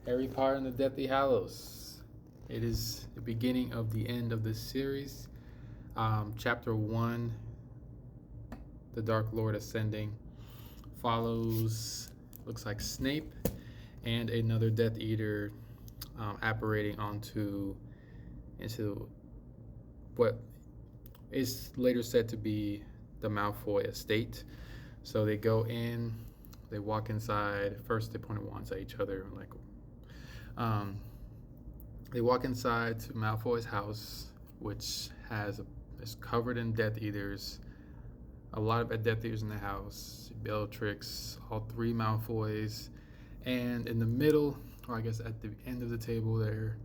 Harry Potter and the Deathly Hallows. It is the beginning of the end of this series. Chapter 1, The Dark Lord Ascending, follows, looks like Snape and another Death Eater apparating into what is later said to be the Malfoy estate. So they go in, they walk inside. First, they point wands at each other, like. They walk inside to Malfoy's house, which is covered in Death Eaters. A lot of Death Eaters in the house. Bellatrix, all three Malfoys, and in the middle, or I guess at the end of the table, there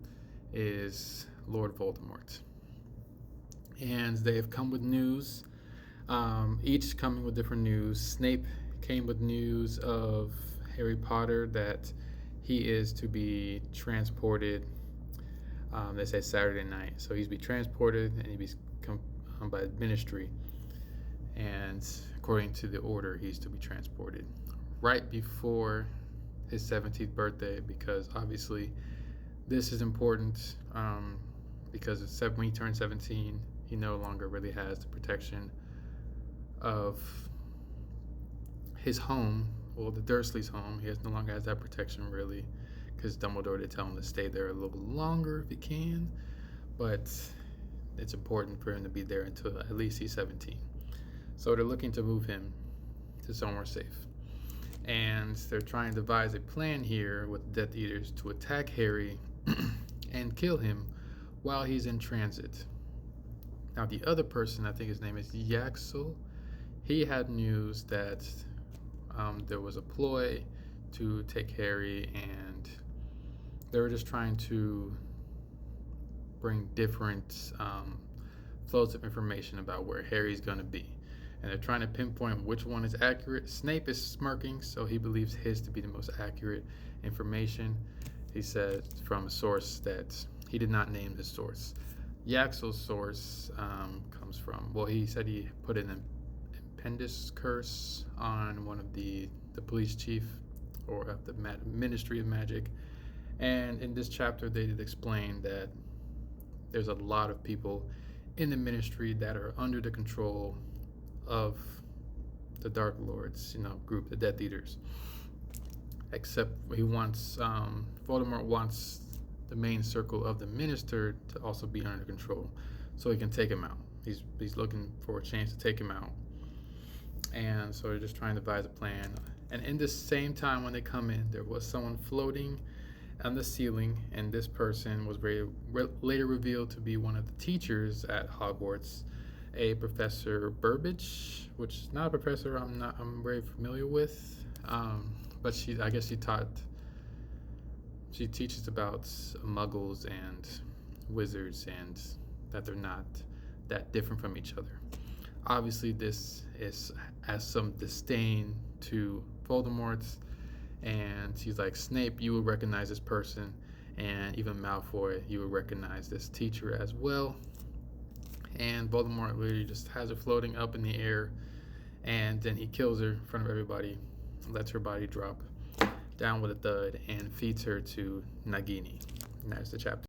is Lord Voldemort. And they have come with news, each coming with different news. Snape came with news of Harry Potter that he is to be transported. They say Saturday night, so he's to be transported and he'll be come by ministry. And according to the order, he's to be transported right before his 17th birthday, because obviously this is important. Because when he turns 17, he no longer really has the protection of his home. Well, the Dursleys' home. He no longer has that protection, really, because Dumbledore did tell him to stay there a little bit longer if he can. But it's important for him to be there until at least he's 17. So they're looking to move him to somewhere safe. And they're trying to devise a plan here with Death Eaters to attack Harry and kill him while he's in transit. Now, the other person, I think his name is Yaxel, he had news that there was a ploy to take Harry, and they were just trying to bring different flows of information about where Harry's going to be. And they're trying to pinpoint which one is accurate. Snape is smirking, so he believes his to be the most accurate information. He said from a source that he did not name his source. Yaxel's source comes from, well, he said he put an appendix curse on one of the police chief or of the Ministry of Magic. And in this chapter, they did explain that there's a lot of people in the ministry that are under the control of the Dark Lords, group, the Death Eaters. Except Voldemort wants the main circle of the minister to also be under control, so he can take him out. He's looking for a chance to take him out, and so they're just trying to devise a plan. And in the same time, when they come in, there was someone floating on the ceiling, and this person was later revealed to be one of the teachers at Hogwarts, a Professor Burbage, which is not a professor I'm very familiar with, but she teaches about muggles and wizards, and that they're not that different from each other. Obviously, this has some disdain to Voldemort, and she's like, Snape, you would recognize this person, and even Malfoy, you would recognize this teacher as well. And Voldemort literally just has her floating up in the air, and then he kills her in front of everybody, lets her body drop down with a thud, and feeds her to Nagini. And that's the chapter.